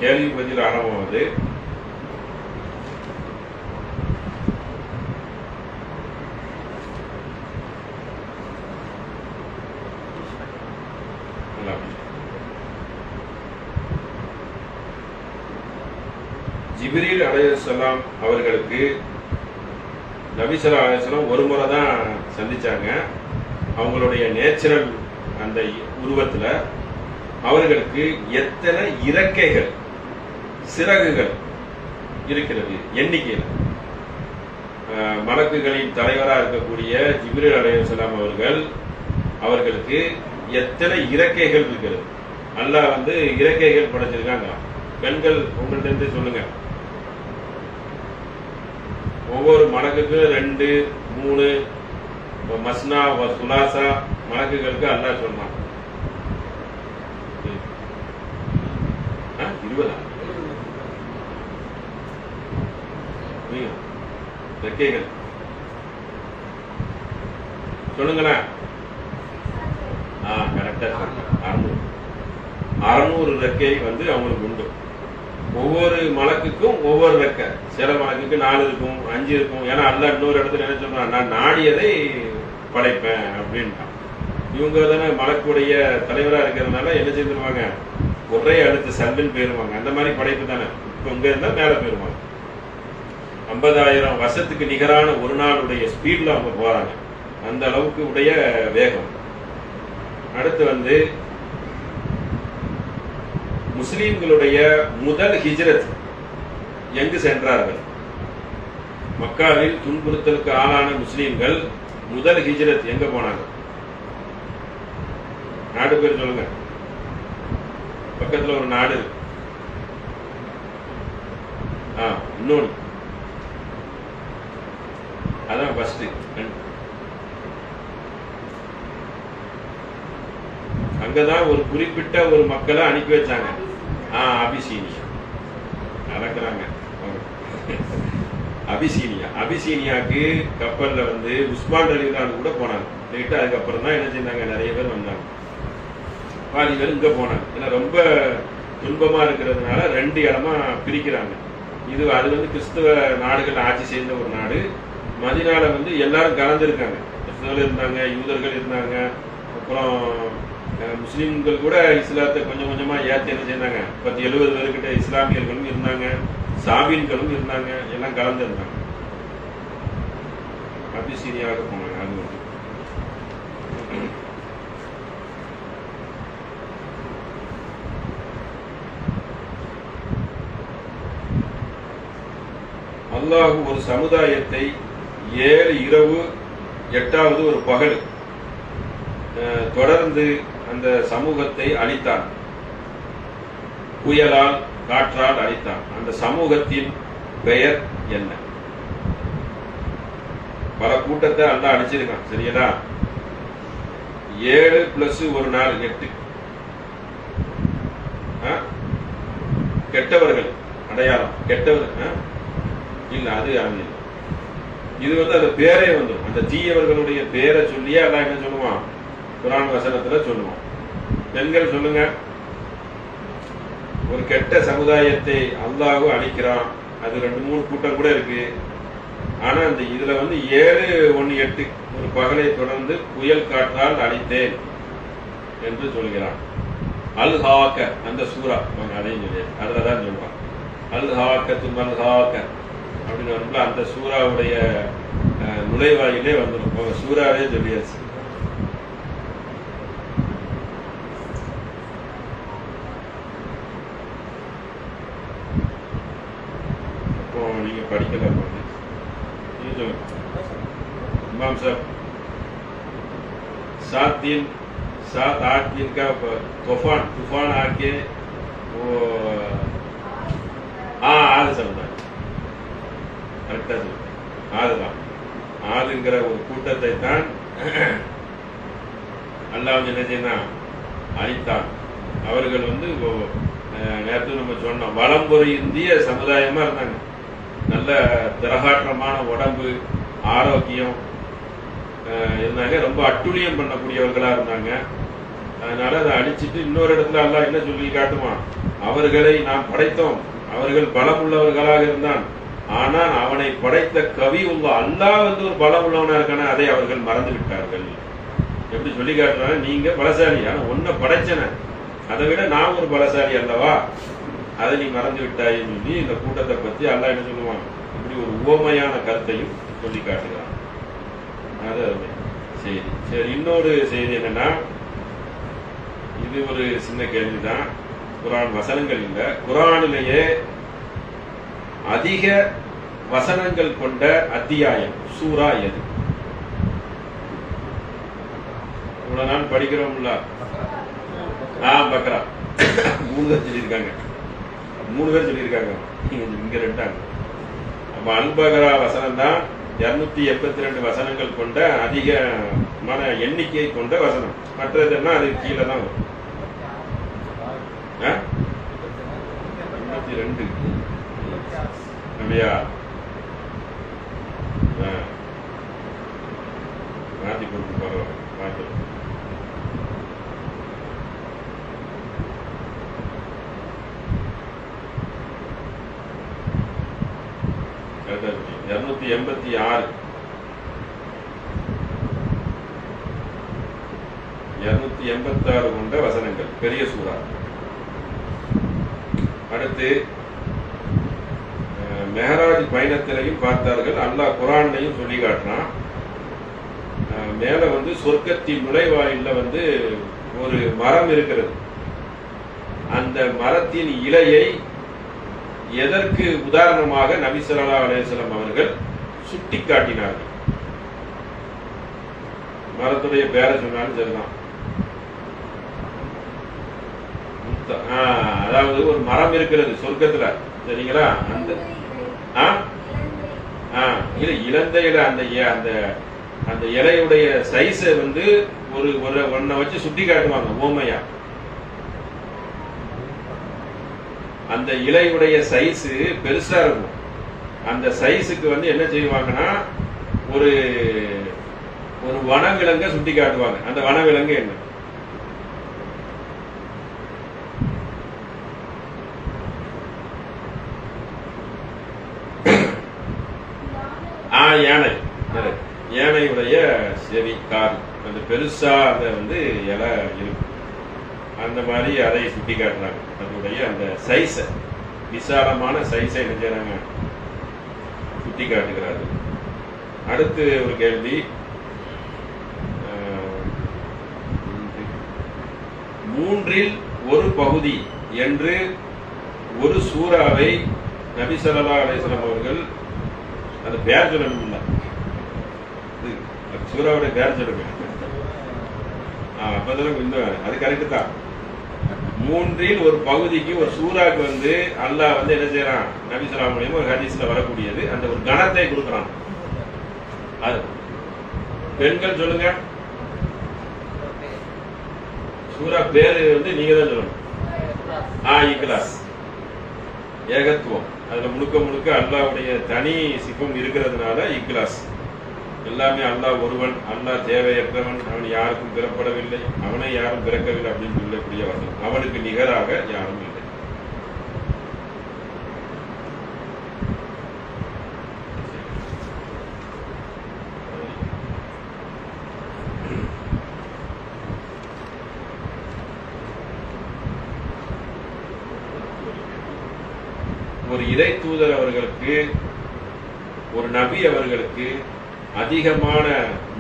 கேள்வி பதில் ஆரம்பமாகுது. ஜிப்ரீல் அலைஹிஸ்ஸலாம் அவர்களுக்கு நபி ஸல்லல்லாஹு அலைஹி வஸல்லம் ஒரு முறை தான் சந்திச்சாங்க. அவங்களுடைய நேச்சுரல் அந்த உருவத்துல அவர்களுக்கு எத்தனை இறக்கைகள், சிறகுகள் இருக்கிறது எண்ணிக்கையில். மலக்குகளின் தலைவராக இருக்கக்கூடிய ஜிப்ரீல் அலைஹிஸ்ஸலாம் அவர்களுக்கு எத்தனை இறக்கைகள் இருக்கிறது. அல்லாஹ் வந்து இறக்கைகள் படைச்சிருக்காங்க. பெண்கள் உங்கள்ட்ட இருந்து சொல்லுங்க. ஒவ்வொரு மலக்குக்கும் 2, 3 மஸ்னா சுலாசா மலக்குகளுக்கு அல்லாஹ் சொன்னான். 20 ரெக்கைகள் சொல்லுங்களேன். கரெக்டா சொல்லுங்க. 600 ரெக்கை வந்து அவங்களுக்கு உண்டு. ஒவ்வொரு மலக்குக்கும் ஒவ்வொரு ரெக்கை. சில மலக்குக்கு 4 இருக்கும், 5 இருக்கும். ஏன்னா அல்லாஹ் இன்னொரு இடத்துல என்ன சொல்றான், நான் நாடியதை படைப்பேன் அப்படின்ட்டான். இவங்க தானே மலக்குடைய தலைவராக இருக்கிறதுனால என்ன செய்திருவாங்க, ஒரே அடுத்து சல்லுன்னு போயிருவாங்க. அந்த மாதிரி படைப்பு தானே. இப்போ இங்க இருந்தா மேல போயிருவாங்க. 50,000 வருஷத்துக்கு நிகரான ஒரு நாளுடைய ஸ்பீட்ல அவங்க போறாங்க. அந்த அளவுக்கு உடைய வேகம். அடுத்து வந்து முஸ்லீம்களுடைய முதல் ஹிஜ்ரத் எங்கு சென்றார்கள்? மக்காவில் துன்புறுத்தலுக்கு ஆளான முஸ்லீம்கள் முதல் ஹிஜ்ரத் எங்க போனாங்க? நாடு பேர் சொல்லுங்க. பக்கத்துல ஒரு நாடு இருக்கு. இன்னொன்னு அதான் ஃபர்ஸ்ட். அங்கதான் ஒரு குறிப்பிட்ட ஒரு மக்களை அனுப்பி வச்சாங்க. அபிசீனியா நடக்கிறாங்க. அபிசீனியாக்கு கப்பல்ல வந்து உஸ்மான் ரலியல்லாஹு கூட போனாங்க. அதுக்கப்புறம் தான் என்ன செஞ்சாங்க, நிறைய பேர் வந்தாங்க. பாதி பேர் இங்க போனாங்க. ஏன்னா ரொம்ப துன்பமா இருக்கிறதுனால 2 இடமா பிரிக்கிறாங்க. அது வந்து கிறிஸ்தவ நாடுகள் ஆட்சி செய்த ஒரு நாடு. மதீனால வந்து எல்லாரும் கலந்துருக்காங்க. கிறிஸ்தவர்கள் இருந்தாங்க, யூதர்கள் இருந்தாங்க, அப்புறம் முஸ்லீம்கள் கூட இஸ்லாத்தை கொஞ்சம் கொஞ்சமா ஏற்றி என்ன செய்தாங்க. 70 பேர்கிட்ட இஸ்லாமியர்களும் இருந்தாங்க, சாபீன்களும் இருந்தாங்க, எல்லாம் கலந்து இருந்தாங்க. அபிசீனியாவுக்கு போனாங்க. அது வந்து அல்லாஹ் ஒரு சமுதாயத்தை 7 இரவு 8வது ஒரு பகல் தொடர்ந்து அந்த சமூகத்தை அழித்தான். புயலால், காற்றால் அழித்தான். அந்த சமூகத்தின் பெயர் என்ன? பல கூட்டத்தை அல்லாஹ் அழிச்சிருக்கான். சரியா? 7 பிளஸ் ஒரு நாள் 8. கெட்டவர்கள் அடையாளம். கெட்டவர்கள் இல்ல, அது இது வந்து அந்த பேரே வந்துடும். அந்த தீயவர்களுடைய பேரை சொல்லியே அல்லாஹ் என்ன சொல்லுவான், குர்ஆன் வசனத்துல சொல்லுவான். பெண்கள் சொல்லுங்க. ஒரு கெட்ட சமுதாயத்தை அல்லாஹ் அழிக்கிறான். அது 2-3 கூட்டம் கூட இருக்கு. ஆனா அந்த இதுல வந்து 7-1-8 ஒரு பகலை தொடர்ந்து புயல் காற்றால் அழித்தேன் என்று சொல்கிறான். அல்ஹாக்க அந்த சூரா அதையும் சொல்லி அதுலதான் சொல்றான். அல்ஹாக்க மல்ஹாக்க அப்படின்னு வரும்போது அந்த சூறாவுடைய நுழைவாயிலே வந்துடும். சூறாவே சொல்லியாச்சு. அப்போ நீங்க படிக்கல. நீங்க சொல்லுங்க. इमाम साहब 7-8 दिन का तूफान आके वो ஆது சொல்றேன். கரெக்டா சொல்றேன். ஆதுதான். ஆதுங்கிற ஒரு கூட்டத்தை தான் அல்லாஹ் என்ன செய்யணும், அழித்தான். அவர்கள் வந்து நேற்று நம்ம சொன்னோம், வளம்பொரு இந்திய சமுதாயமா இருந்தாங்க. நல்ல திரகாற்றமான உடம்பு, ஆரோக்கியம் இருந்தாங்க. ரொம்ப அட்டுழியம் பண்ணக்கூடியவர்களா இருந்தாங்க. அதனால அதை அடிச்சுட்டு இன்னொரு இடத்துல அல்லாஹ் என்ன சொல்லி காட்டுவான், அவர்களை நாம் படைத்தோம், அவர்கள் பலம் உள்ளவர்களாக இருந்தான், ஆனால் அவனை படைத்த கவி உள்ள அல்லாஹ் வந்து ஒரு பலம் உள்ளவனா இருக்கான, அதை அவர்கள் மறந்து விட்டார்கள். எப்படி சொல்லி காட்டுறாங்க, நீங்க பலசாலி, ஆனா உன்னை படைச்சன, அதை விட நான் ஒரு பலசாலி அல்லவா, அதை நீ மறந்து விட்டாயின்னு சொல்லி இந்த கூட்டத்தை பத்தி அல்லாஹ் என்ன சொல்லுவான், இப்படி ஒரு உவமையான கருத்தையும் சொல்லி காட்டுகிறான். அது சரி சரி. இன்னொரு செய்தி என்னன்னா, இது ஒரு சின்ன கேள்விதான், குர்ஆன் வசனங்கள் இல்லை, குர்ஆனிலேயே அதிக வசனங்கள் கொண்ட அத்தியாயம் சூரா எது? இவ்வளவு நாள் படிக்கிறோம்ல, பக்ரா. 3 பேர் சொல்லியிருக்காங்க, 3 பேர் சொல்லியிருக்காங்க, இங்க 2. அப்ப அல்-பக்ரா வசனம் தான் 282 வசனங்கள் கொண்ட அதிகமான எண்ணிக்கை கொண்ட வசனம். மற்றதெல்லாம் அது கீழே தான் வரும். 82 அப்படியா? மாத்தி கொடுத்து பரவாயில்ல, பார்த்து 286 286 கொண்ட வசனங்கள் பெரிய சூரா. அடுத்து மெஹராஜ் பயணத்திலையும் பார்த்தார்கள், அல்லாஹ் குர்ஆன்லையும் சொல்லி காட்டினான். மேல வந்து சொர்க்கத்தின் நுழைவாயில வந்து ஒரு மரம் இருக்கிறது, அந்த மரத்தின் இலையை எதற்கு உதாரணமாக நபி ஸல்லல்லாஹு அலைஹி வஸல்லம் அவர்கள் சுட்டி காட்டினார்கள். மரத்துடைய பேரை சொன்னாலும் சரிதான். அதாவது ஒரு மரம் இருக்கிறது சொர்க்கத்துல, சரிங்களா? அந்த இழந்த இலை, அந்த அந்த இலையுடைய சைஸ வந்து ஒரு ஒன்ன வச்சு சுட்டி காட்டுவாங்க ஓமையா. அந்த இலையுடைய சைஸ் பெருசா இருக்கும். அந்த சைஸுக்கு வந்து என்ன செய்வாங்கன்னா, ஒரு ஒரு வனவிலங்க சுட்டி காட்டுவாங்க. அந்த வனவிலங்கு என்ன? யானை. யானையுடைய செவி, கால், அந்த பெருசா அந்த வந்து இலை இருக்கும். அந்த மாதிரி அதை சுட்டி காட்டுறாங்க. அதனுடைய அந்த சைஸ, விசாலமான சைஸை என்ன செய்யறாங்க, சுட்டி காட்டுகிறார்கள். அடுத்து ஒரு கேள்வி, 3இல் ஒரு பகுதி என்று ஒரு சூறாவை நபி ஸல்லல்லாஹு அலைஹி வஸல்லம் அவர்கள், அது பேர் சொல்லணும்ல, சூறாவுடைய பேர் சொல்லுங்க. அப்பதான் இன்னும் அது கரெக்டு தான். 3இல் ஒரு பகுதிக்கு, ஒரு சூறாக்கு வந்து அல்லாஹ் வந்து என்ன செய்யறான், நபி ஸல்லல்லாஹு அலைஹி வஸல்லம் ஒரு ஹதீஸ்ல வரக்கூடியது, அந்த ஒரு கணத்தை கொடுக்குறான். அது பெண்கள் சொல்லுங்க, சூரா பேரு வந்து நீங்க தான் சொல்லணும். இக்லாஸ், ஏகத்துவம். அதுல முழுக்க முழுக்க அல்லாஹ்வுடைய தனி சிஃபம் இருக்கிறதுனால இக்லாஸ். எல்லாமே அல்லாஹ் ஒருவன், அல்லாஹ் தேவையற்றவன், அவன் யாருக்கும் பிறப்படவில்லை, அவனை யாரும் பிறக்கவில்லை அப்படின்னு சொல்லக்கூடிய வசனம். அவனுக்கு நிகராக யாரும் இல்லை. ஒரு இறை தூதர் அவர்களுக்கு, ஒரு நபி அவர்களுக்கு அதிகமான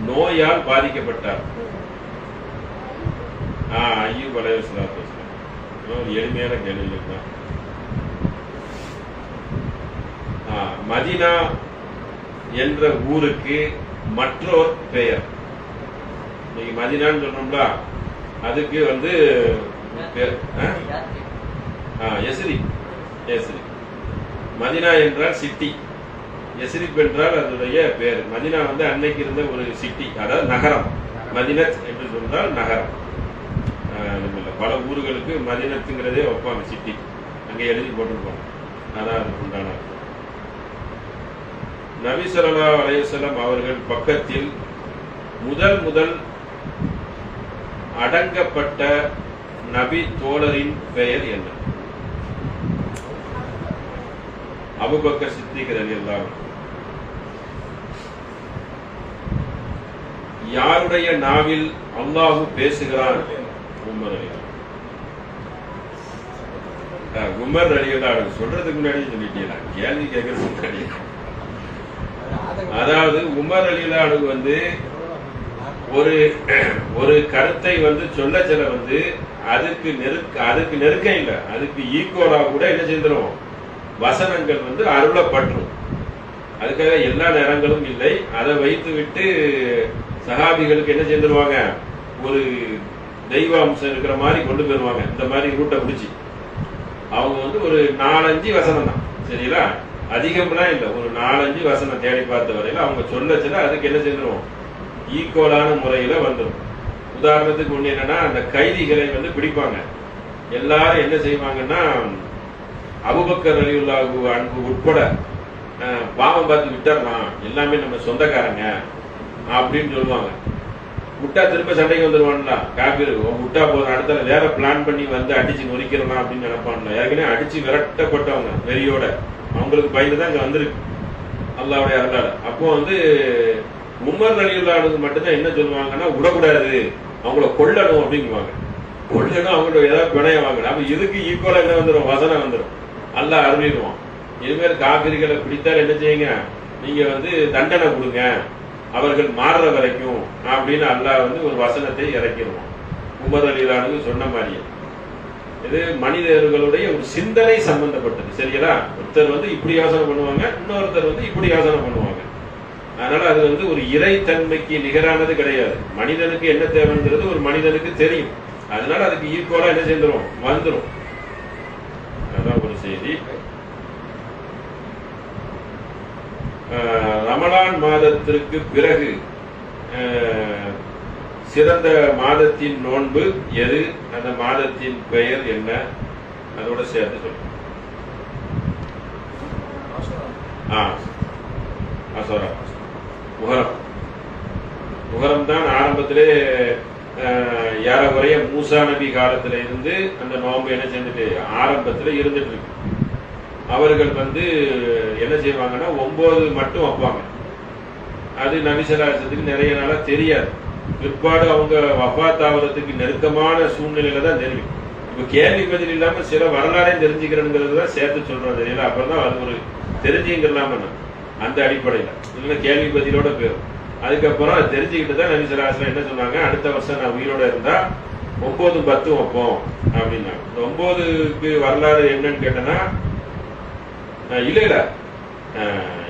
நோயால் பாதிக்கப்பட்டார். ஐயூப் அலைஹிஸ்ஸலாத்து வஸலாம். ஒரு எளிமையான கேள்விகள் தான். மதீனா என்ற ஊருக்கு மற்றொரு பெயர். இன்னைக்கு மதீனான்னு சொன்னோம்ல, அதுக்கு வந்து யஸ்ரிப். யஸ்ரிப், மதீனா என்றால் சிட்டி, யஸ்ரிப் என்றால் அதனுடைய பேர். மதீனா வந்து அன்னைக்கு இருந்த ஒரு சிட்டி, அதாவது நகரம். மதீனத் என்று சொன்னால் நகரம். பல ஊர்களுக்கு மதீனத்துங்கிறதே வைப்பாங்க, சிட்டி. அங்கே எழுதி போட்டிருப்பாங்க. அதான் அதுக்கு உண்டான. நபி ஸல்லல்லாஹு அலைஹி வஸல்லம் அவர்கள் பக்கத்தில் முதல் அடங்கப்பட்ட நபி தோழரின் பெயர் என்ன? அபூபக்கர் சித்திக் ரலியல்லாஹு அன்ஹு. யாருடைய நாவில் அல்லாஹ் பேசுகிறான்? உமர் ரலியல்லாஹு அன்ஹு. உமர் ரலியல்லாஹு அன்ஹு சொல்றதுக்கு முன்னாடி சொல்லிட்டீங்களா? கேள்வி கேட்கறதுக்கு முன்னாடி. அதாவது உமர் ரலியல்லாஹு அன்ஹு வந்து ஒரு கருத்தை வந்து சொல்ல வந்து அதுக்கு நெருக்கம் இல்லை, அதுக்கு ஈக்குவலா கூட என்ன செஞ்சிடும், வசனங்கள் வந்து அருளப்பற்றும். அதுக்காக எல்லா நேரங்களும் இல்லை. அதை வைத்து விட்டு சஹாபிகளுக்கு என்ன செஞ்சிருவாங்க, ஒரு தெய்வ அம்சம் இருக்கிற மாதிரி கொண்டு போயிருவாங்க. இந்த மாதிரி ரூட்டை பிடிச்சி அவங்க வந்து ஒரு 4-5 வசனம் தான், சரிங்களா, அதிகம்லாம் இல்லை, ஒரு 4-5 வசனம் தேடி பார்த்த வரையில அவங்க சொல்ல அதுக்கு என்ன செஞ்சிருவோம், ஈக்குவலான முறையில வந்துடும். உதாரணத்துக்கு ஒண்ணு என்னன்னா, அந்த கைதிகளை வந்து பிடிப்பாங்க. எல்லாரும் என்ன செய்வாங்கன்னா, அபூபக்கர் ரலியல்லாஹு அன்ஹு உட்பட பாவம் பார்த்து விட்டுறலாம், எல்லாமே நம்ம சொந்தக்காரங்க அப்படின்னு சொல்லுவாங்க. விட்டா திரும்ப சண்டைக்கு வந்துருவான்ல காபீர். விட்டா போதும், அடுத்த வேற பிளான் பண்ணி வந்து அடிச்சு நொறிக்கிறலாம் அப்படின்னு நினைப்பான்ல. ஏற்கனவே அடிச்சு விரட்டப்பட்டவங்க வெறியோட, அவங்களுக்கு பயந்துதான் இங்க வந்திருக்கு அல்லாஹ்வுடைய அருளால. அப்போ வந்து உமர் ரலியல்லாஹு அன்ஹு மட்டும்தான் என்ன சொல்லுவாங்கன்னா, விடக்கூடாது, அவங்கள கொல்லணும் அப்படிங்குவாங்க. கொல்லணும், அவங்களோட ஏதாவது பிணைய வாங்கணும். அப்ப இதுக்கு ஈக்குவலா என்ன வந்துடும், வசனம் வந்துடும், அல்லாஹ் அருளிடுவான். இனிமேல் காபிர்களை பிடித்தால் என்ன செய்யுங்க, நீங்க வந்து தண்டனை கொடுங்க, அவர்கள் மாறுற வரைக்கும் அப்படின்னு அல்லாஹ் வந்து ஒரு வசனத்தை இறக்கிடுவான். உமர் ரலியல்லாஹு அன்ஹு சொன்ன மாதிரியே இது மனிதர்களுடைய ஒரு சிந்தனை சம்பந்தப்பட்டது, சரிங்களா. ஒருத்தர் வந்து இப்படி யோசனை பண்ணுவாங்க, இன்னொருத்தர் வந்து இப்படி யோசனை பண்ணுவாங்க. அதனால அது வந்து ஒரு இறைத்தன்மைக்கு நிகரானது கிடையாது. மனிதனுக்கு என்ன தேவைங்கிறது ஒரு மனிதனுக்கு தெரியும். அதனால அதுக்கு ஈக்குவலா என்ன செஞ்சிடும், வந்துடும். அதான் ஒரு செய்தி. ரமலான் மாதத்திற்கு பிறகு சிறந்த மாதத்தின் நோன்பு எது, அந்த மாதத்தின் பெயர் என்ன, அதோட சேர்த்து சொல்லுங்க. அசோரா, முஹரம். முஹரம் தான் ஆரம்பத்திலே ஏறக்குறைய மூசா நபி காலத்துல இருந்து அந்த நோன்பு என்ன செஞ்சுட்டு ஆரம்பத்துல இருந்துட்டு இருக்கு. அவர்கள் வந்து என்ன செய்வாங்கன்னா 9 மட்டும் வைப்பாங்க. அது நபிசலாசத்துக்கு நிறைய நாளா தெரியாது. பிற்பாடு அவங்க வஃபாத் ஆகிறதுக்கு நெருக்கமான சூழ்நிலையில தான் தெரியும். இப்ப கேள்வி பதில் இல்லாம சில வரலாறையும் தெரிஞ்சுக்கிறேங்கிறது தான் சேர்த்து சொல்றோம், தெரியல. அப்புறம் தான் அது ஒரு தெரிஞ்சுக்கலாம அந்த அடிப்படையில இல்லைன்னா கேள்வி பதிலோட போயிடும். அதுக்கப்புறம் அது தெரிஞ்சுக்கிட்டு தான் நபிசலாசலம் என்ன சொன்னாங்க, அடுத்த வருஷம் நான் உயிரோட இருந்தா 9, 10 வைப்போம் அப்படின்னாங்க. 9க்கு வரலாறு என்னன்னு கேட்டேன்னா, இல்ல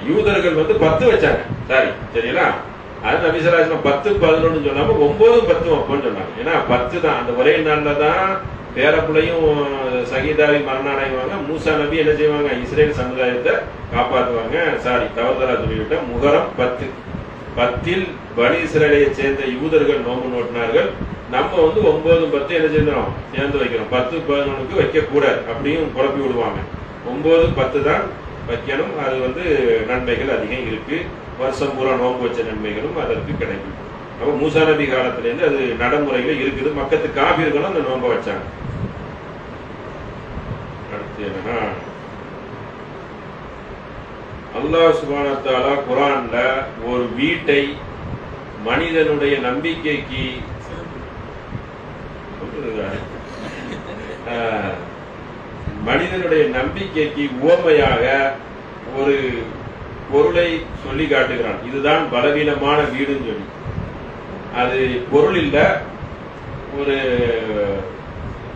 யூதர்கள் வந்து 10 வச்சாங்க, சாரி, சரிங்களா. அது நபிசலாசலம் 10, 11 சொல்லாம 9, 10 வைப்போம்னு சொன்னாங்க. ஏன்னா 10 தான், அந்த ஒரே நாள்ல தான் பேரப்புள்ளையும் சகிதாவி மரணம் அடைவாங்க. மூசா நபி என்ன செய்வாங்க, இஸ்ரேல் சமுதாயத்தை காப்பாற்றுவாங்க. சாரி, தவறுதலா சொல்லிவிட்ட. முஹரம் 10. 10ல் பனி இஸ்ரேலை சேர்ந்த யூதர்கள் நோன்பு நோட்டினார்கள். நம்ம வந்து 9, 10 என்ன செஞ்சோம், சேர்ந்து வைக்கிறோம். 10, 11க்கு வைக்க கூடாது, அப்படியும் குழப்பி விடுவாங்க. 9, 10 தான் வைக்கணும். அது வந்து நன்மைகள் அதிகம் இருக்கு. வருஷம் பூரா நோன்பு வச்ச நன்மைகளும் அதற்கு கிடைக்கும். அப்ப மூசா நபி காலத்திலேருந்து அது நடைமுறையில இருக்குது. மக்கத்து காபீர்களும் அந்த நோன்பை வச்சாங்க. அடுத்து என்னன்னா, அல்லாஹ் சுப்ஹானஹு வ தஆலா குர்ஆன்ல ஒரு வீட்டை மனிதனுடைய நம்பிக்கைக்கு மனிதனுடைய நம்பிக்கைக்கு உவமையாக ஒரு பொருளை சொல்லி காட்டுகிறான். இதுதான் பலவீனமான வீடுன்னு சொல்லி. அது பொருள் இல்ல, ஒரு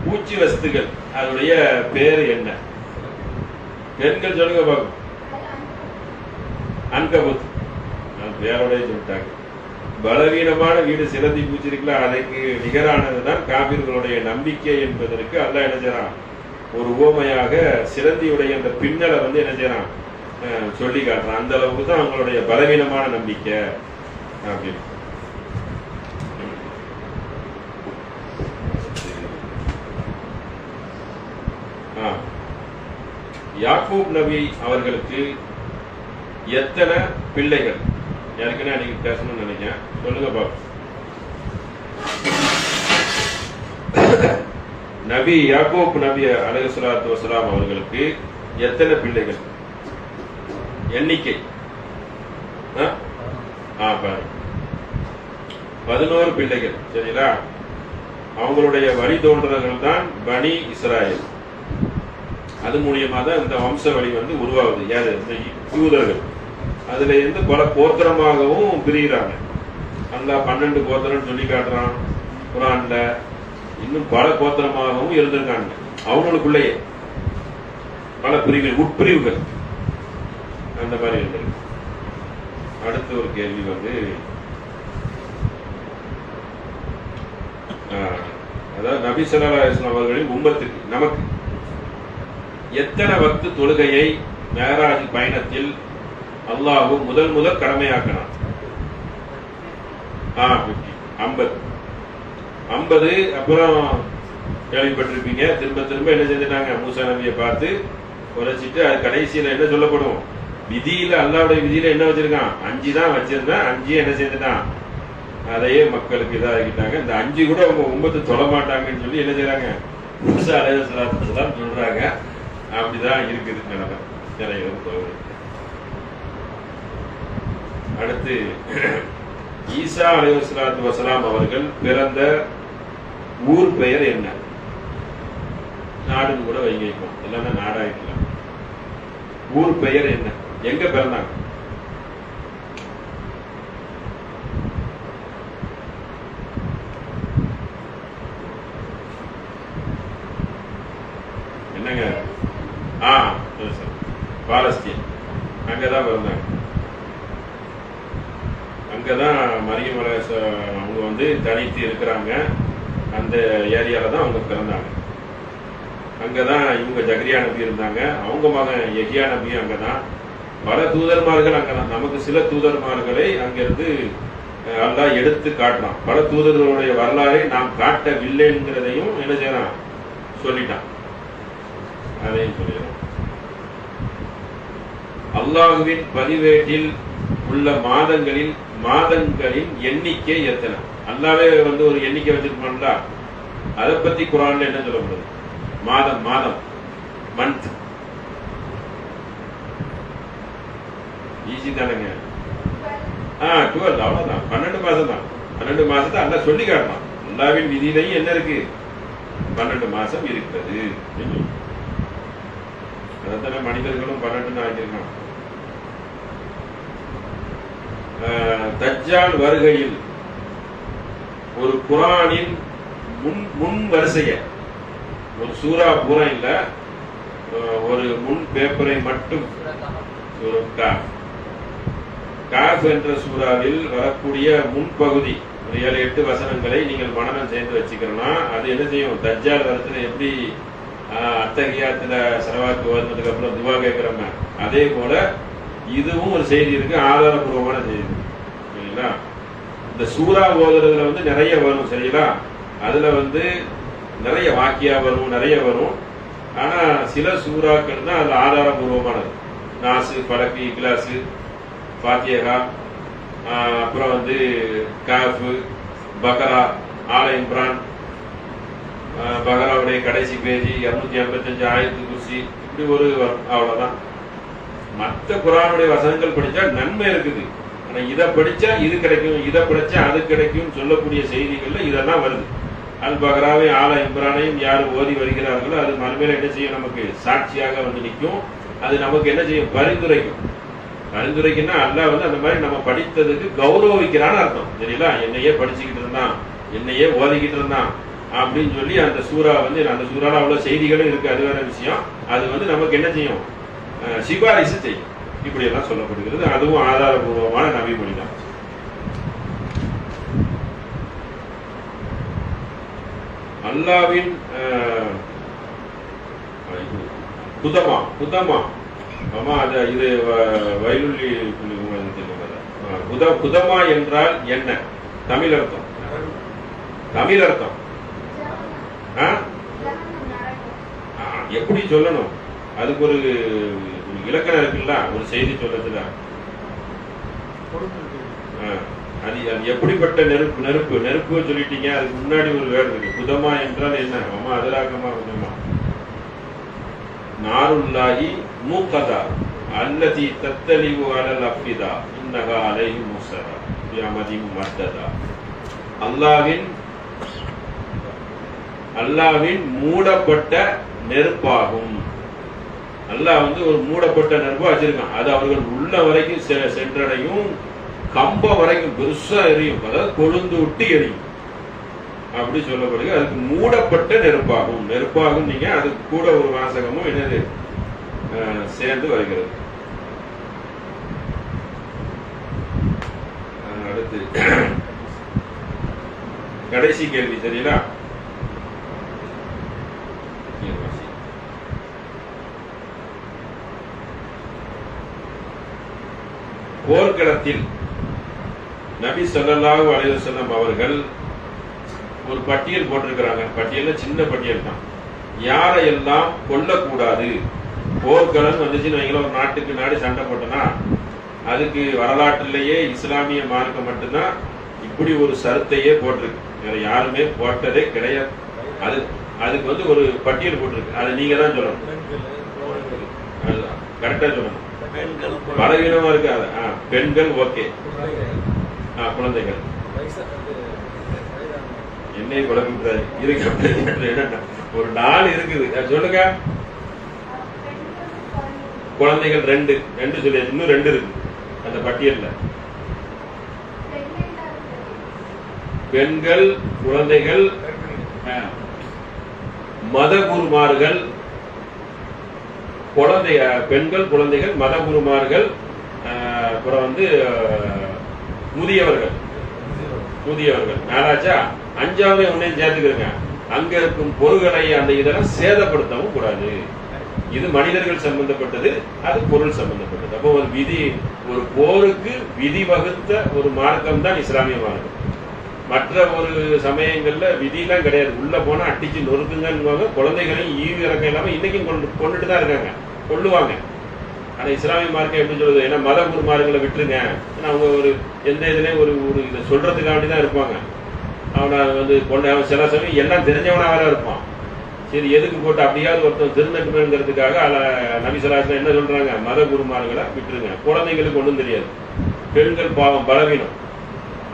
பூச்சி வஸ்துகள். அதனுடைய பேரு என்ன? பெண்கள் சொல்லுங்க பாக்கும். அன்கபுத், பேரோட சொல்லிட்டாங்க. பலவீனமான வீடு சிலந்தி பூச்சி இருக்குல்ல, அதுக்கு நிகரானதுதான் காபீர்களுடைய நம்பிக்கை என்பதற்கு அல்லாஹ் என்ன செய்யறான், ஒரு உவமையாக சிலந்தியுடைய அந்த பின்னலை வந்து என்ன செய்யறான், சொல்லி காட்டுறான். அந்த அளவுக்கு தான் அவங்களுடைய பலவீனமான நம்பிக்கை அப்படின்னு. யாக்கூப் நபி அவர்களுக்கு எத்தனை பிள்ளைகள்? ஏற்கனவே நீங்க பேசணும்னு நினைக்கிறேன், சொல்லுங்க பாப்போம். நபி யாக்கூப் நபி அலைஹிஸ்ஸலாத்து வஸலாம் அவர்களுக்கு எத்தனை பிள்ளைகள்? எண்ணிக்கை 11 பிள்ளைகள். சரிங்களா? அவங்களுடைய வழி தோன்றர்கள் தான் பனி இஸ்ராயேல். அது மூலியமா தான் இந்த வம்ச வழி வந்து உருவாகுது. யாரு? இந்த யூதர்கள். அதுல இருந்து பல கோத்திரமாகவும் பிரிகிறாங்க. அல்லாஹ் 12 கோத்திரம் சொல்லி காட்டுறான் குர்ஆன்ல. இன்னும் பல கோத்திரமாகவும் இருந்திருக்காங்க. அவங்களுக்குள்ளேயே பல பிரிவுகள், உட்பிரிவுகள் அந்த மாதிரி இருந்திருக்கு. அடுத்த ஒரு கேள்வி வந்து, அதாவது நபி ஸல்லல்லாஹு அலைஹி வஸல்லம் அவர்களின் உம்மத்துக்கு நமக்கு எத்தனை வக்து தொழுகையை மேராஜ் பயணத்தில் அல்லாஹ் முதல் கடமையாக்கினான்? 50. அப்புறம் கேள்விப்பட்டிருப்பீங்க, திரும்ப என்ன செஞ்சுட்டாங்க? மூசா நபியை பார்த்து குறைச்சிட்டு அது கடைசியில என்ன சொல்லப்படும்? விதியில, அல்லாஹ்வுடைய விதியில என்ன வச்சிருக்கான்? 5 தான் வச்சிருந்தேன், 5 என்ன செஞ்சுட்டான்? அதையே மக்களுக்கு இதாகிட்டாங்க. இந்த 5 கூட அவங்க உம்மத்து தொட மாட்டாங்கன்னு சொல்லி என்ன செய்யறாங்க? மூசா அலைஹிஸ்ஸலாத்து வஸலாம் சொல்றாங்க. அப்படிதான் இருக்குது நிலைமை நிறைய. அடுத்து, ஈசா அலைஹிஸ்ஸலாத்து வஸலாம் அவர்கள் பிறந்த ஊர் பெயர் என்ன? நாடுன்னு கூட வைக்கலாம், இல்லைன்னா நாடாயிக்கலாம். ஊர் பெயர் என்ன? எங்க பிறந்தாங்க? என்னங்க? பாலஸ்தீன். அங்கதான் பிறந்தாங்க. அங்கதான் மரியம் அவங்க வந்து தனித்து இருக்கிறாங்க. அந்த ஏரியால தான் அவங்க பிறந்தாங்க. அங்கதான் இவங்க ஜகரியா நபி இருந்தாங்க. அவங்க மகன் யஹ்யா நபி அங்கதான். பல தூதர்மார்கள் அங்கதான். நமக்கு சில தூதர்மார்களை அங்கிருந்து அல்லாஹ் எடுத்து காட்டுறான். பல தூதர்களுடைய வரலாறை நாம் காட்டவில்லைங்கிறதையும் என்ன செய்யறான்? சொல்லிட்டான். அதையும் சொல்லிடுறோம். அல்லாஹுவின் பதிவேட்டில் உள்ள மாதங்களின் எண்ணிக்கை எத்தனை? அல்லாவே வந்து ஒரு எண்ணிக்கை வச்சிருப்பான்ல, அதை பத்தி குர்ஆன்ல என்ன சொல்லப்படுது? மாதம் மந்த். ஈஸி தானேங்க? 12, அவ்வளவுதான். 12 மாசம் தான். 12 மாசத்தை அல்லாஹ் சொல்லி காட்டலாம். அல்லாஹ்வின் விதியிலையும் என்ன இருக்கு? 12 மாசம் இருக்கிறது. அதான மனிதர்களும் 12 ஆகியிருக்கான். தஜ்ஜால் வருகையில் ஒரு குர்ஆனின் முன் வரிசைய, ஒரு சூரா பூரா இல்ல, ஒரு முன் பேப்பரை மட்டும், காஃப் என்ற சூறாவில் வரக்கூடிய முன்பகுதி 7-8 வசனங்களை நீங்கள் மனனம் செய்து வச்சுக்கிறோம்னா அது என்ன செய்யும்? தஜ்ஜால் வரத்துல எப்படி அத்தகையாத்துல செலவாக்கு வந்ததுக்கு அப்புறம் துவா கேட்கிறோம், அதே போல இதுவும் ஒரு செய்தி இருக்கு, ஆதாரபூர்வமான செய்தி. சரிங்களா? இந்த சூறா ஓதுறதுல வந்து நிறைய வரும். சரிங்களா? அதுல வந்து நிறைய வாக்கியா வரும், நிறைய வரும். ஆனா சில சூறாக்கள் தான் அது ஆதாரபூர்வமானது. நாசு, பலக்கு, இக்லாசு, ஃபாத்திஹா, அப்புறம் வந்து காஃப், பக்ரா, ஆல இம்ரான், பகராவுடைய கடைசி பேஜ் 255 ஆயத்து குர்சி, இப்படி ஒரு வரும். அவ்வளவுதான். மற்ற குர்ஆனுடைய வசனங்கள் படிச்சா நன்மை இருக்குது. ஆனா இதை படிச்சா இது கிடைக்கும், இதை படிச்சா அது கிடைக்கும் சொல்லக்கூடிய செய்திகள்ல இதெல்லாம் வருது. அல் பகராவையும் ஆல இம்ரானையும் யார் ஓதி வருகிறார்களோ அது மறுமையில என்ன செய்யும்? நமக்கு சாட்சியாக வந்து நிற்கும். அது நமக்கு என்ன செய்யும்? பரிந்துரைக்குன்னா அல்லாஹ் வந்து அந்த மாதிரி நம்ம படித்ததுக்கு கௌரவிக்கிறான்னு அர்த்தம். சரிங்களா? என்னையே படிச்சுக்கிட்டு இருந்தான், என்னையே ஓதிக்கிட்டு இருந்தான் அப்படின்னு சொல்லி அந்த சூறா வந்து, அந்த சூறால அவ்வளவு செய்திகளும் இருக்கு, அது வேற விஷயம். அது வந்து நமக்கு என்ன செய்யும்? சிபாரிசு செய்யும். இப்படி எல்லாம் சொல்லப்படுகிறது. அதுவும் ஆதாரபூர்வமான நபி மொழி தான். அல்லாவின் குதமா இது வயலுள்ளி குதமா என்றால் என்ன? தமிழ் அர்த்தம். எப்படி சொல்லணும்? அதுக்கு ஒரு இலக்கணம் இருக்குல்ல, ஒரு செய்தி சொல்லத்துல. அது எப்படிப்பட்ட நெருப்பு நெருப்பு நெருப்பு சொல்லிட்டீங்க. அதுக்கு முன்னாடி ஒரு வேர்டு இருக்கு. குதமா என்றால் என்ன? அம்மா அதிராகமா குதமா நாருல்லாஹி மூக்கதா அல்லதி தத்தலிவு அலல் அஃபிதா இன்னகா அலைஹி முஸரா பியமதி மத்ததா. அல்லாஹ்வின் மூடப்பட்ட நெருப்பாகும். அல்லாஹ் ஒரு மூடப்பட்ட நெருப்பா வச்சிருக்கான். அது அவர்கள் உள்ள வரைக்கும் சென்றடையும். கம்பம் வரைக்கும் பெருசா எரியும். அதாவது கொழுந்து விட்டு எரியும். அப்படி சொல்லப்படுது. அதுக்கு மூடப்பட்ட நெருப்பாகும். நெருப்பாகும் நீங்க அதுக்கு கூட ஒரு வாசகமும் என்னது சேர்ந்து வருகிறது. அடுத்து கடைசி கேள்வி சரிங்களா? போர்க்களத்தில் நபி ஸல்லல்லாஹு அலைஹி வஸல்லம் அவர்கள் ஒரு பட்டியல் போட்டிருக்கிறாங்க. பட்டியல் சின்ன பட்டியல் தான். யாரையெல்லாம் கொல்லக்கூடாது. போர்க்களம் வந்துச்சுன்னு வைங்களா, ஒரு நாட்டுக்கு நாடு சண்டை போட்டோம்னா அதுக்கு வரலாற்றிலேயே இஸ்லாமிய மார்க்கம் மட்டும்தான் இப்படி ஒரு சருத்தையே போட்டிருக்கு. வேற யாருமே போட்டதே கிடையாது. அதுக்கு ஒரு பட்டியல் போட்டிருக்கு. அதை நீங்க தான் சொல்லணும். கரெக்டா சொல்லணும். பலவீனமா இருக்காது. பெண்கள் ஓகே. குழந்தைகள் என்னை குழம்பிட்டாரு இருக்கு. ஒரு நாள் இருக்குது சொல்லுங்க. குழந்தைகள் ரெண்டு சொல்லி இன்னும் 2 இருக்கு அந்த பட்டியல்ல. பெண்கள், குழந்தைகள், மதகுருமார்கள், பெண்கள், குழந்தைகள், மதகுருமார்கள், அப்புறம் முதியவர்கள். நாளாச்சா 5வது ஒன்னையும் சேர்த்துக்கிறங்க. அங்க இருக்கும் பொருள்களை அந்த இதெல்லாம் சேதப்படுத்தவும் கூடாது. இது மனிதர்கள் சம்பந்தப்பட்டது, அது பொருள் சம்பந்தப்பட்டது. அப்போ ஒரு போருக்கு விதி வகுத்த ஒரு மார்க்கம் தான் இஸ்லாமிய மார்க்கம். மற்ற ஒரு சமயங்கள்ல விதியெல்லாம் கிடையாது. உள்ள போனா அடிச்சு நொறுக்குங்க. குழந்தைகளையும் ஈவு இறக்கம் இல்லாம இன்னைக்கும் கொண்டுட்டு தான் இருக்காங்க, கொள்ளுவாங்க. ஆனா இஸ்லாமிய மார்க்கம் எப்படி சொல்லுது? ஏன்னா மத குருமார்களை விட்டுருங்க. ஏன்னா அவங்க எந்த இதுலயும் ஒரு இதை சொல்றதுக்காண்டி தான் இருப்பாங்க. அவன் சில சமயம் எல்லாம் தெரிஞ்சவனா வேற இருப்பான். சரி, எதுக்கு போட்டு அப்படியாவது ஒருத்தன் திருநட்டுமேங்கிறதுக்காக நபி ஸல்லல்லாஹு அலைஹி வஸல்லம் என்ன சொல்றாங்க? மத குருமார்களை விட்டுருங்க. குழந்தைங்களுக்கு ஒன்றும் தெரியாது. பெண்கள் பாவம் பலவீனம்.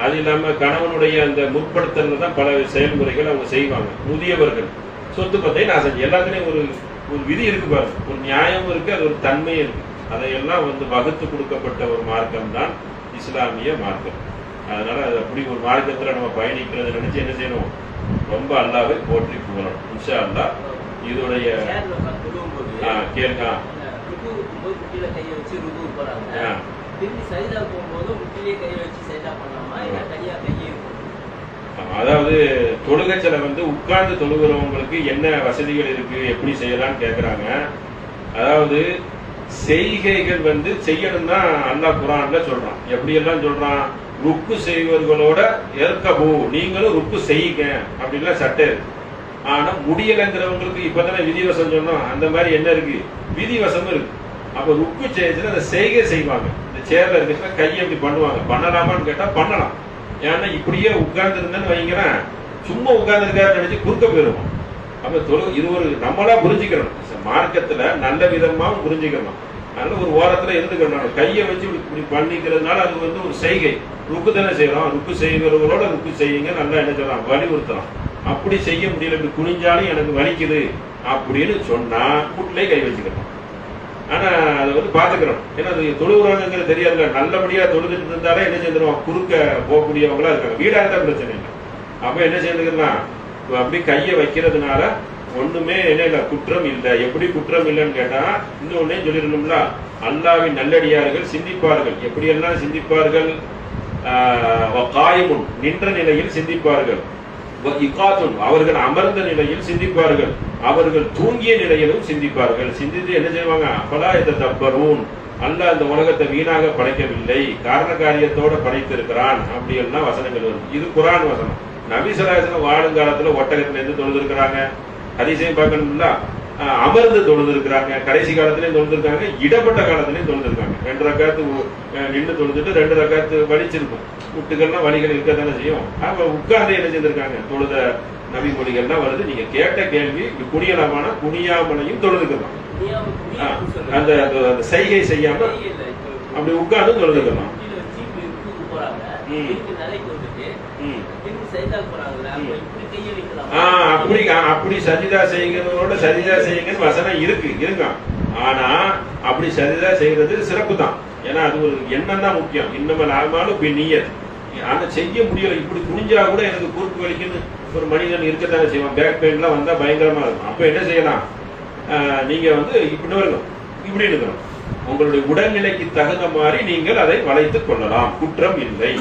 அது இல்லாம கணவனுடைய அந்த முற்படுத்தல தான் பல செயல்முறைகள் அவங்க செய்வாங்க. முதியவர்கள் சொத்து பத்தை நான் செஞ்சு எல்லாத்துலயும் ஒரு விதி இருக்கு பாருங்க. ஒரு நியாயம் இருக்கு, அது ஒரு தன்மையும் இருக்கு. அதையெல்லாம் வகுத்து கொடுக்கப்பட்ட ஒரு மார்க்கம் தான் இஸ்லாமிய மார்க்கம். அதனால அது அப்படி ஒரு மார்க்கத்துல நம்ம பயணிக்கிறத நினைச்சு என்ன செய்யணும்? ரொம்ப அல்லாஹ்வை போற்றி புகழணும். இன்ஷா அல்லாஹ் இதோடைய கேள்வி அதாவது தொழுகைச்சல உட்கார்ந்து தொழுகிறவங்களுக்கு என்ன வசதிகள் இருக்கு, எப்படி செய்யலாம்னு கேக்குறாங்க. அதாவது செய்கைகள் செய்யணும் தான் அல்லாஹ் குர்ஆன்ல சொல்றான். எப்படி எல்லாம் சொல்றான்? ருக்கு செய்வர்களோட ஏற்கபோ, நீங்களும் ருக்கு செய்யுங்க அப்படின்லாம் சட்டை இருக்கு. ஆனா முடியலைங்கிறவங்களுக்கு இப்பதானே விதிவசம் சொன்னோம். அந்த மாதிரி என்ன இருக்கு? விதிவசமும் இருக்கு. அப்ப ருக்கு செய்யறதுல அந்த செய்கை செய்வாங்க. இந்த சேர்ல இருக்கிற கையை எப்படி பண்ணுவாங்க. பண்ணலாமான்னு கேட்டா பண்ணலாம். ஏன்னா இப்படியே உட்கார்ந்து இருந்தேன்னு வைங்கிறேன், சும்மா உட்கார்ந்து இருக்காரு நினைச்சு குறுக்க போயிருவோம். அப்ப இது நம்மளா புரிஞ்சுக்கிறோம். மார்க்கத்துல நல்ல விதமாவும் புரிஞ்சுக்கணும். அதனால ஒரு ஓரத்துல இருந்துக்கணும். கையை வச்சு இப்படி பண்ணிக்கிறதுனால அது ஒரு செய்கை. ருக்கு தானே செய்யறோம். ருக்கு செய்கிறவங்களோட ருக்கு செய்யுங்க நல்லா என்ன சொல்றான்? வலியுறுத்தலாம். அப்படி செய்ய முடியல, இப்படி குனிஞ்சாலும் எனக்கு வலிக்குது அப்படின்னு சொன்னா கூட்டிலே கை வச்சுக்கணும். ஆனா அதை பாத்துக்கிறோம். ஏன்னா அது தொழுகிறாங்கிறது தெரியாதுல. நல்லபடியா தொழுதுட்டு இருந்தாலே என்ன செஞ்சிருவோம்? குறுக்க போகக்கூடியவங்களா இருக்காங்க. வீடா இருந்தா பிரச்சனை இல்லை. அப்ப என்ன செய்யறதுக்குன்னா அப்படி கையை வைக்கிறதுனால ஒண்ணுமே என்ன இல்ல, குற்றம் இல்லை. எப்படி குற்றம் இல்லைன்னு கேட்டா இன்னொன்னே சொல்லிடணும்ல, அல்லாஹ்வின் நல்லடியார்கள் சிந்திப்பார்கள். எப்படியெல்லாம் சிந்திப்பார்கள்? காயிமுன் நின்ற நிலையில் சிந்திப்பார்கள். அவர்கள் அமர்ந்த நிலையில் சிந்திப்பார்கள். அவர்கள் தூங்கிய நிலையிலும் சிந்திப்பார்கள். சிந்தித்து என்ன செய்வாங்க? அப்பலா யததப்பரூன், அல்லாஹ் இந்த உலகத்தை வீணாக படைக்கவில்லை, காரண காரியத்தோட படைத்திருக்கிறான். அப்படி எல்லாம் வசனங்கள் வரும். இது குர்ஆன் வசனம். நபி ஸல்லல்லாஹு அலைஹி வஸல்லம் வாழுங்காலத்துல ஒட்டகத்துல இருந்து தொழுதுருக்கிறாங்க. ஹதீஸையும் பார்க்கணும்ல. அமர்ந்து தொழுதுருக்கிறாங்க. கடைசி காலத்திலையும் தொழுதுருக்காங்க. இடப்பட்ட காலத்திலையும் தொழுதுருக்காங்க. 2 ரக்காத்து நின்று தொழுதுட்டு 2 ரக்காத்து வலிச்சிருக்கும். முட்டுகள்லாம் வழிகள் இருக்க தானே செய்யும். அவங்க உட்கார்ந்து என்ன செஞ்சிருக்காங்க, தொழுத நபி மொழிகள்லாம் வருது. நீங்க கேட்ட கேள்வி குனியலாமான குனியாமலையும் தொழுதுக்கலாம். அந்த சைகை செய்யாம அப்படி உட்கார்ந்து தொழுதுக்கலாம். அப்படி சஜிதா செய்கிறதோட சஜிதா செய்யுங்கன்னு வசனம் இருக்கு. ஆனா அப்படி சஜிதா செய்யறது சிறப்பு தான். ஏன்னா அது ஒரு எண்ணம் தான் முக்கியம். இன்னும் நார்மலும் நீயத். ஆனா செய்ய முடியல. இப்படி குனிஞ்சா கூட எனக்கு குறுக்கு வலிக்குன்னு ஒரு மனிதன் இருக்கத்தானே செய்வான். பேக் பெயின்லாம் வந்தா பயங்கரமா இருக்கும். அப்ப என்ன செய்யலாம், நீங்க வந்து இப்படி இருக்கணும், இப்படி இருக்கணும். உங்களுடைய உடல்நிலைக்கு தகுந்த மாதிரி நீங்கள் அதை வளைத்துக் கொள்ளலாம். குற்றம் இல்லை.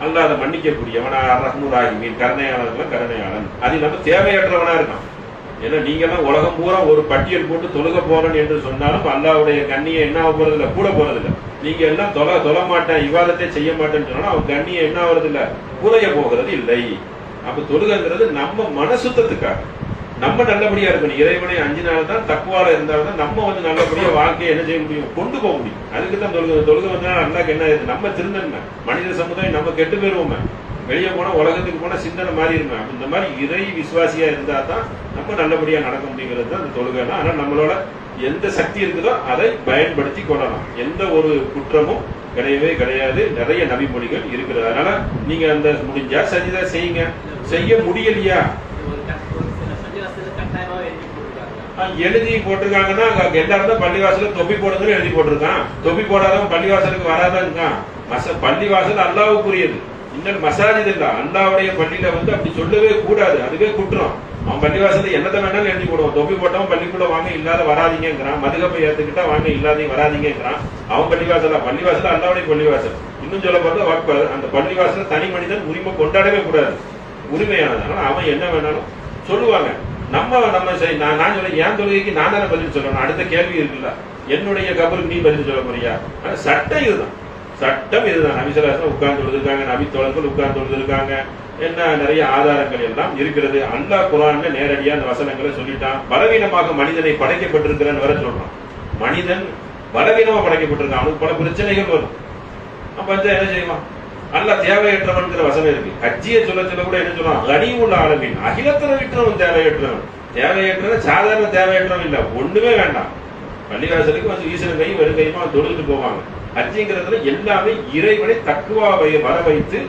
அல்லாஹ் அதை மன்னிக்கக்கூடியவன். ரஹ்மூராஹிமீன், கருணையாளர்கள் கருணையாளன். அது இல்லாம தேவையற்றவனா இருக்கான். ஏன்னா நீங்க எல்லாம் உலகம் பூரா ஒரு பட்டியல் போட்டு தொழுக போறேன் என்று சொன்னாலும் அல்லாஹ்வுடைய கண்ணியம் என்ன ஆக போறது இல்ல, கூட போறது இல்ல. நீங்க எல்லாம் தொழ மாட்டேன், இவாதத்தை செய்ய மாட்டேன்னு சொன்னா அவன் கண்ணியம் என்ன ஆகுறது இல்ல, குறைய போகிறது இல்லை. அப்ப தொழுகிறது நம்ம மனசுத்தத்துக்காக, நம்ம நல்லபடியா இருக்கணும். இறைவனை 5 நாள் தான் தக்குவால இருந்தால்தான் நம்ம வந்து நல்லபடியா வாழ்க்கையை என்ன செய்ய முடியும், கொண்டு போக முடியும். அதுக்கு தான் தொழுகை வந்தா அல்லாஹ்க்கு என்ன ஆயிடுது, நம்ம திருந்தன்மை, மனித சமுதாயம் நம்ம கெட்டு போயிருவோமே. வெளியே போனா உலகத்துக்கு போனா சிந்தனை மாறி இருக்கும். இந்த மாதிரி இறை விசுவாசியா இருந்தா தான் நம்ம நல்லபடியா நடக்க முடியுங்கிறது தான் அந்த தொழுகை. ஆனா நம்மளோட எந்த சக்தி இருக்குதோ அதை பயன்படுத்தி கொள்ளலாம். எந்த ஒரு குற்றமும் கிடையவே கிடையாது. நிறைய நபிமொழிகள் இருக்கிறது. அதனால நீங்க அந்த முடிஞ்சா சஜிதா செய்யுங்க. செய்ய முடியலையா, எழுதி போட்டிருக்காங்கன்னா எல்லாரும் தான் பள்ளிவாசல தொப்பி போடுங்கன்னு எழுதி போட்டிருக்கான். தொப்பி போடாதவன் பள்ளிவாசலுக்கு வராதான் இருக்கான். பள்ளிவாசல் அல்லாஹ்வுக்குரியது. இன்னும் மசாஜித் இல்ல, அல்லாஹ்வுடைய பள்ளியில வந்து அப்படி சொல்லவே கூடாது. அதுவே குற்றம். அவன் பள்ளிவாசல என்னத்தை வேணாலும் எழுதி போடுவான். தொப்பி போட்டவன் பள்ளிக்குள்ள வாங்க, இல்லாத வராதிங்கிறான். மதுகப்பை ஏத்துக்கிட்டா வாங்க, இல்லாதையும் வராதிங்கிறான். அவன் பள்ளிவாசல் அல்லாஹ்வுடைய பள்ளிவாசல். இன்னும் சொல்ல போறது அந்த பள்ளிவாசல தனி மனிதன் உரிமை கொண்டாடவே கூடாது, உரிமையானதுனால அவன் என்ன வேணாலும் சொல்லுவாங்க. நம்ம நான் சொல்ல என் தொழுகைக்கு நான் தானே பதில் சொல்லணும். அடுத்த கேள்வி இருக்குல்ல, என்னுடைய கபருக்கு நீ பதில் சொல்ல போறியா? சட்டம் இதுதான், சட்டம் இதுதான். நபிசல்லாஹு உட்கார்ந்து தொழுதுருக்காங்க, நபி தோழர்கள் உட்கார்ந்து தொழுதுருக்காங்க. என்ன நிறைய ஆதாரங்கள் எல்லாம் இருக்கிறது. அல்லாஹ் குர்ஆன்ல நேரடியா அந்த வசனங்களை சொல்லிட்டான். பலவீனமாக மனிதனை படைக்கப்பட்டிருக்கிறான்னு வர சொல்றான். மனிதன் பலவீனமா படைக்கப்பட்டிருக்கான், அவனுக்கு பல பிரச்சனைகள் வரும். அப்ப என்ன செய்வான்? அல்லாஹ் தேவையற்றவன்கிற வசனம் இருக்கு. ஹஜ்ஜியை சொல்ல கூட என்ன சொல்றான், கனிவுள்ள ஆளுமின், அகிலத்தர விட்டுறவன் தேவையற்றவன். தேவையற்றவன் சாதாரண தேவையற்றவன் இல்ல, ஒண்ணுமே வேண்டாம். பள்ளிவாசலுக்கு வந்து ஈசன் கை வெறும் கைமா தொழுதுட்டு போவாங்க. ஹஜ்ஜிங்கிறதுல எல்லாமே இறைவனை தக்குவாவை வர வைத்து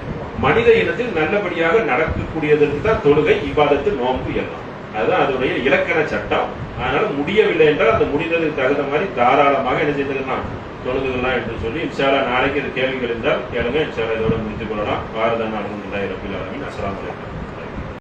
மனித இனத்தில் நல்லபடியாக நடக்கக்கூடியதற்கு தான் தொழுகை, இபாதத்து, நோன்பு எல்லாம். அதுதான் அதோடைய இலக்கண சட்டம். அதனால முடியவில்லை என்றால் அந்த முடிந்ததுக்கு தகுந்த மாதிரி தாராளமாக என்ன செய்திருக்கலாம், தொழுதுகள்லாம் என்று சொல்லி இன்ஷா அல்லாஹ் நாளைக்கு இது கேள்விகள் இருந்தால் கேளுங்க. இன்ஷா அல்லாஹ் இதோட முடித்துக் கொள்ளலாம். பாரத நாடு ரப்பில் ஆலமீன். அஸ்ஸலாமு அலைக்கும்.